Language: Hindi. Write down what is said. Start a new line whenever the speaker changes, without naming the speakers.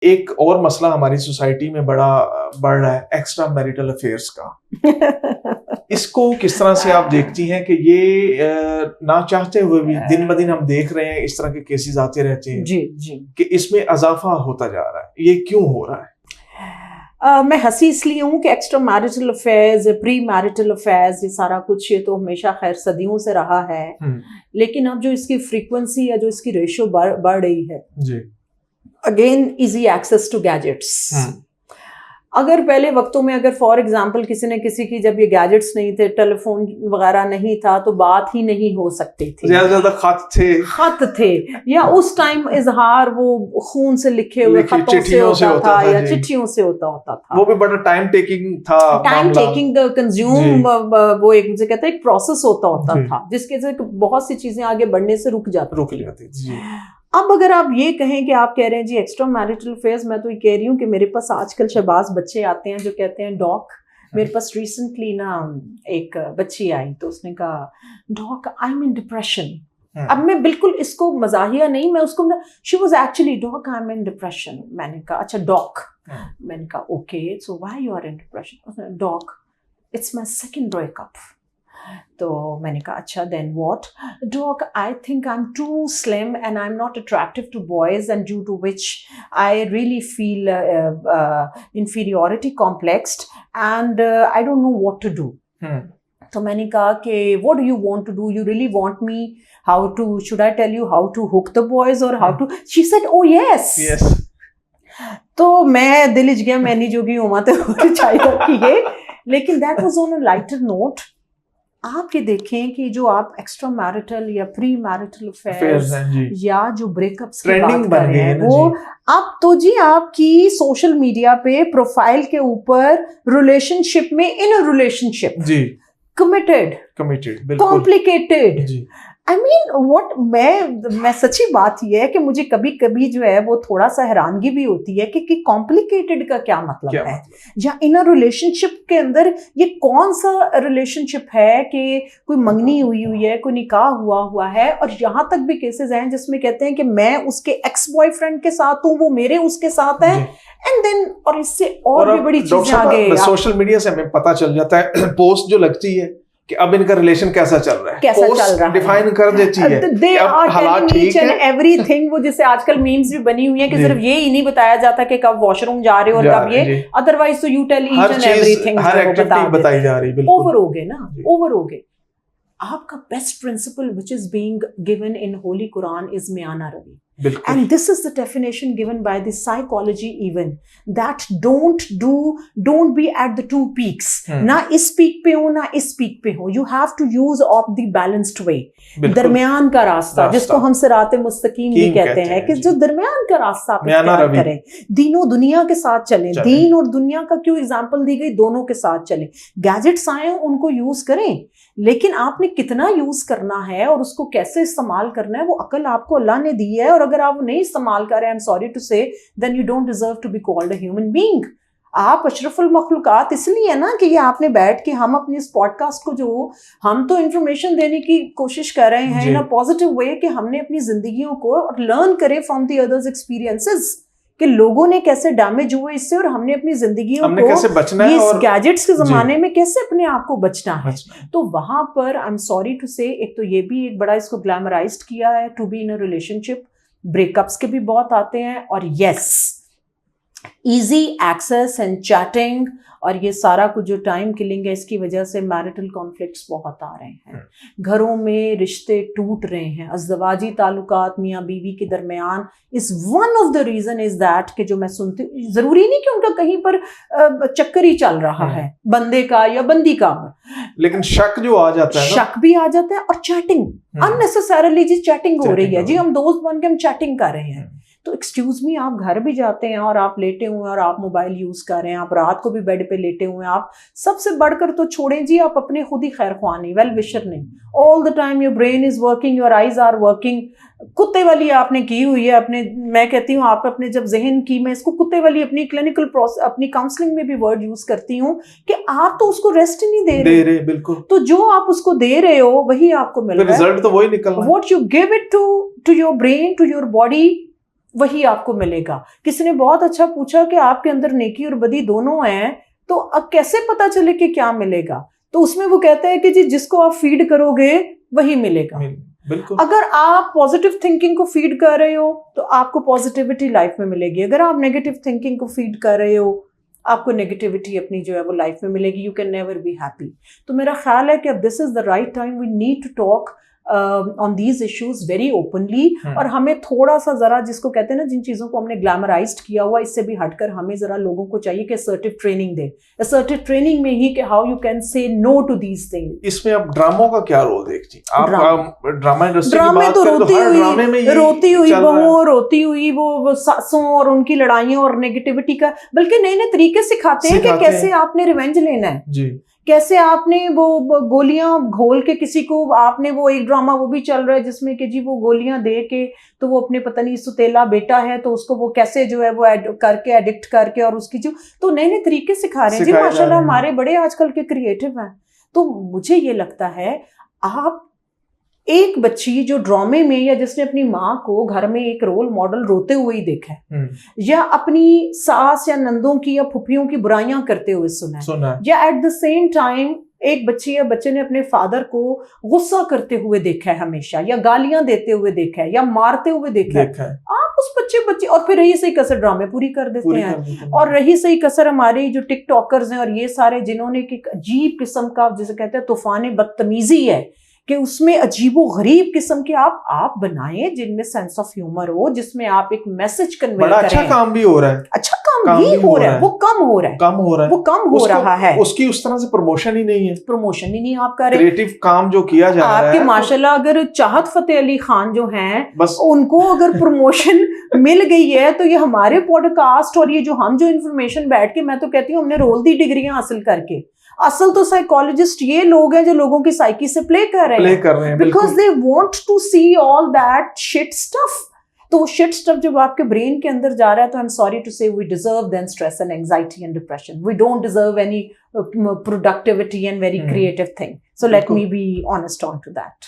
एक और मसला हमारी सोसाइटी में बड़ा बढ़ रहा है, एक्स्ट्रा मैरिटल अफेयर्स का। इसको किस तरह से आप देखती हैं कि ये ना चाहते हुए भी दिन ब दिन हम देख रहे हैं, इस तरह के केसेस आते रहते हैं
जी जी
कि इसमें इजाफा होता जा रहा है, ये क्यों हो रहा है?
मैं हंसी इसलिए हूँ कि extra marital affairs, pre marital affairs, ये सारा कुछ, ये तो हमेशा खैर सदियों से रहा है, लेकिन अब जो इसकी फ्रीक्वेंसी या जो इसकी रेशियो बढ़ रही है
जी,
again easy access to gadgets. अगर पहले वक्तों में अगर फॉर एग्जांपल किसी ने किसी की, जब ये गैजेट्स नहीं थे, टेलीफोन वगैरह नहीं था, तो बात ही नहीं हो सकती थी,
ज्यादा खत थे
या उस टाइम इजहार वो खून से लिखे हुए खतों से होता था या चिट्ठियों से होता था।
वो भी बड़ा टाइम टेकिंग था,
टाइम टेकिंग कंज्यूम, वो एक मुझे कहते हैं एक प्रोसेस होता था जिसके से बहुत सी चीजें आगे बढ़ने से रुक जाती थी। अब अगर आप ये कहें कि आप कह रहे हैं जी एक्स्ट्रा मैरिटल अफेयर्स, मैं तो ये कह रही हूँ कि मेरे पास आजकल शहबाज बच्चे आते हैं जो कहते हैं डॉक, मेरे पास रिसेंटली ना एक बच्ची आई तो उसने कहा doc I am in depression. अब मैं बिल्कुल इसको मजाहिया नहीं, मैं उसको, she was actually doc I am in depression. मैंने कहा अच्छा डॉक, मैंने कहा okay so why you are in depression? Doc it's my second breakup. तो मैंने कहा अच्छा then what? Doc I think I am too slim and I am not attractive to boys and due to which I really feel inferiority complexed and I don't know what to do. तो मैंने कहा कि what do you want to do? You really want me how to, should I tell you how to hook the boys or how to? She said oh yes. तो मैं दिल इज गया, मैंने जो भी हुआ तो चाहिए कि ये, लेकिन that was on a lighter note. आप ये देखें कि जो आप एक्स्ट्रा मैरिटल या प्री मैरिटल अफेयर्स या जो ब्रेकअप्स की बात कर रहे हैं, वो अब तो जी आपकी सोशल मीडिया पे प्रोफाइल के ऊपर रिलेशनशिप में, in a relationship, committed, complicated, I mean what, मैं सच्ची बात ये है कि मुझे कभी कभी जो है वो थोड़ा सा हैरानगी भी होती है कि कॉम्प्लिकेटेड का क्या मतलब है, या इन अ रिलेशनशिप के अंदर ये कौन सा रिलेशनशिप है कि कोई मंगनी हुई है, कोई निकाह हुआ है, और यहाँ तक भी केसेस हैं जिसमें कहते हैं कि मैं उसके एक्स बॉयफ्रेंड के साथ हूँ, वो मेरे उसके साथ है, एंड देन, और इससे और भी बड़ी चीजें आ गई।
सोशल मीडिया से हमें पता चल जाता है, पोस्ट जो लगती है कि अब इनका रिलेशन कैसा चल रहा है,
कैसा चल रहा है,
डिफाइन कर देती है,
they are telling each and everything. वो जिससे आजकल मीम्स भी बनी हुई है कि सिर्फ ये ही नहीं बताया जाता कि कब वॉशरूम जा रहे हो और कब ये, अदरवाइज तो you tell each and everything,
हर एक्टिविटी बताई जा रही है।
ओवर हो गए ना, ओवर हो गए। आपका best principle which is being given in holy Quran is मियाना रवी, and this is the definition given by the psychology even, that don't be at the two peaks, ना इस पीक पे हो ना इस पीक पे हो, you have to use of the balanced way, दरमियान का रास्ता, जिसको हम सिराते मुस्तकीम भी कहते हैं, कि जो दरमियान का रास्ता आप इख्तियार करें, दीनों दुनिया के साथ चलें, दीन और दुनिया का क्यों एग्जाम्पल दी गई, दोनों के साथ चलें। गैजेट्स आए उनको यूज करें, लेकिन आपने कितना यूज करना है और उसको कैसे इस्तेमाल करना है, वो अकल आपको अल्लाह ने दी है, और अगर आप वो नहीं इस्तेमाल कर रहे हैं, I am sorry to say, then you don't deserve to be called a human being. आप अशरफुल मखलूकात इसलिए है ना कि ये आपने बैठ के, हम अपने इस पॉडकास्ट को, जो हम तो इंफॉर्मेशन देने की कोशिश कर रहे हैं इन अ पॉजिटिव वे, कि हमने अपनी जिंदगियों को लर्न करें फ्रॉम द अदर्स एक्सपीरियंसेस, कि लोगों ने कैसे डैमेज हुए इससे, और हमने अपनी जिंदगियों को
कैसे बचना है,
इस गैजेट्स के जमाने में कैसे अपने आप को बचना है। तो वहां पर आई एम सॉरी टू से, एक तो ये भी एक बड़ा इसको ग्लैमराइज्ड किया है to be in a relationship, breakups के भी बहुत आते हैं, और yes easy access and chatting और ये सारा कुछ जो टाइम किलिंग है, इसकी वजह से मैरिटल कॉन्फ्लिक्ट्स बहुत आ रहे हैं, घरों में रिश्ते टूट रहे हैं, अज़दवाजी ताल्लुकात मियाँ बीवी के दरमियान is one of the reason is that, कि जो मैं सुनती हूँ, जरूरी नहीं कि उनका कहीं पर चक्कर ही चल रहा है बंदे का या बंदी का, लेकिन
शक जो आ जाता है,
शक भी आ जाता है, और चैटिंग अननेसेसरली जी चैटिंग हो रही है जी, हम दोस्त बन के हम चैटिंग कर रहे हैं। तो एक्सक्यूज मी, आप घर भी जाते हैं और आप लेटे हुए हैं और आप मोबाइल यूज कर रहे हैं, आप रात को भी बेड पे लेटे हुए हैं, आप सबसे बढ़कर तो छोड़ें जी, आप अपने खुद ही खैर ख्वाह नहीं, वेल विशर नहीं, all the time your brain is working, your eyes are working, कुत्ते वाली आपने की हुई है अपने, मैं कहती हूँ आप अपने जब जहन की, मैं इसको कुत्ते वाली अपनी क्लिनिकल प्रोसेस, अपनी काउंसलिंग में भी वर्ड यूज करती हूँ कि आप तो उसको रेस्ट ही नहीं दे रहे,
बिल्कुल,
तो जो आप उसको दे रहे हो वही आपको मिल रहा है,
रिजल्ट तो वही निकल रहा है।
What you give it to your brain, to your body, वही आपको मिलेगा। किसी ने बहुत अच्छा पूछा कि आपके अंदर नेकी और बदी दोनों हैं, तो अब कैसे पता चले कि क्या मिलेगा? तो उसमें वो कहता है कि जी जिसको आप फीड करोगे वही मिलेगा।
बिल्कुल।
अगर आप पॉजिटिव थिंकिंग को फीड कर रहे हो तो आपको पॉजिटिविटी लाइफ में मिलेगी। अगर आप नेगेटिव थिंकिंग को फीड कर रहे हो, आपको नेगेटिविटी अपनी जो है वो लाइफ में मिलेगी। You can never be happy. तो मेरा ख्याल है कि अब this is the right time, we need to talk on these issues very openly. और हमें थोड़ा सा जरा, जिसको कहते हैं ना, जिन चीजों को हमने ग्लैमराइज्ड किया हुआ, इससे भी हटकर हमें जरा लोगों को चाहिए कि असर्टिव ट्रेनिंग दे। असर्टिव ट्रेनिंग में ही कि how you can say no to these things.
इसमें अब ड्रामों का क्या रोल देखती हैं आप? ड्रामा इंडस्ट्री की
ड्रामे
बात
तो
करें
रोती
हर
हुई
ड्रामे में ये
रोती हुई
चल रहा है।
बहुओं, रोती हुई वो सासों और उनकी लड़ाइयों और नेगेटिविटी का, बल्कि नए नए तरीके सिखाते हैं कि कैसे आपने रिवेंज लेना है
जी,
कैसे आपने वो गोलियां घोल के किसी को, आपने वो एक ड्रामा वो भी चल रहा है जिसमें कि जी वो गोलियां दे के तो वो अपने पता नहीं सुतेला बेटा है तो उसको वो कैसे जो है वो करके एडिक्ट करके और उसकी जो, तो नए नए तरीके सिखा रहे हैं जी माशाल्लाह। हमारे बड़े आजकल के क्रिएटिव हैं। तो मुझे ये लगता है आप एक बच्ची जो ड्रामे में, या जिसने अपनी माँ को घर में एक रोल मॉडल रोते हुए ही देखा है, या अपनी सास या नंदों की या फुफियों की बुराइयां करते हुए सुना है, या एट द सेम टाइम एक बच्ची या बच्चे ने अपने फादर को गुस्सा करते हुए देखा है हमेशा, या गालियां देते हुए देखा है, या मारते हुए देखा है, आप उस बच्चे और फिर रही सही कसर ड्रामे पूरी कर देते हैं। और रही सही कसर हमारे जो टिकटॉकर्स हैं और ये सारे, जिन्होंने एक अजीब किस्म का, जिसे कहते हैं तूफान बदतमीजी है, कि उसमें अजीबो गरीब किस्म के आप बनाएं जिनमें सेंस ऑफ ह्यूमर हो, जिसमें आप एक मैसेज कन्वे करें।
अच्छा काम भी हो रहा है,
अच्छा काम भी हो रहा है, वो कम हो रहा है, वो कम हो रहा है।
उसकी उस तरह से प्रमोशन ही नहीं है,
प्रमोशन ही नहीं आप कर रहे।
क्रिएटिव काम जो किया जा रहा है
आपके माशाल्लाह, अगर चाहत फतेह अली खान जो हैं, बस उनको अगर प्रमोशन मिल गई है तो ये हमारे पॉडकास्ट और ये जो हम जो इन्फॉर्मेशन बैठ के, मैं तो कहती हूँ हमने रोल दी डिग्रियां हासिल करके। असल तो साइकोलॉजिस्ट ये लोग हैं जो लोगों की साइकी से प्ले कर रहे हैं because they want to see all that shit stuff. तो वो शिट स्टफ जब आपके ब्रेन के अंदर जा रहा है तो I am sorry to say we deserve then stress and anxiety and depression. We don't deserve any productivity and very creative thing. So let me be honest on to that.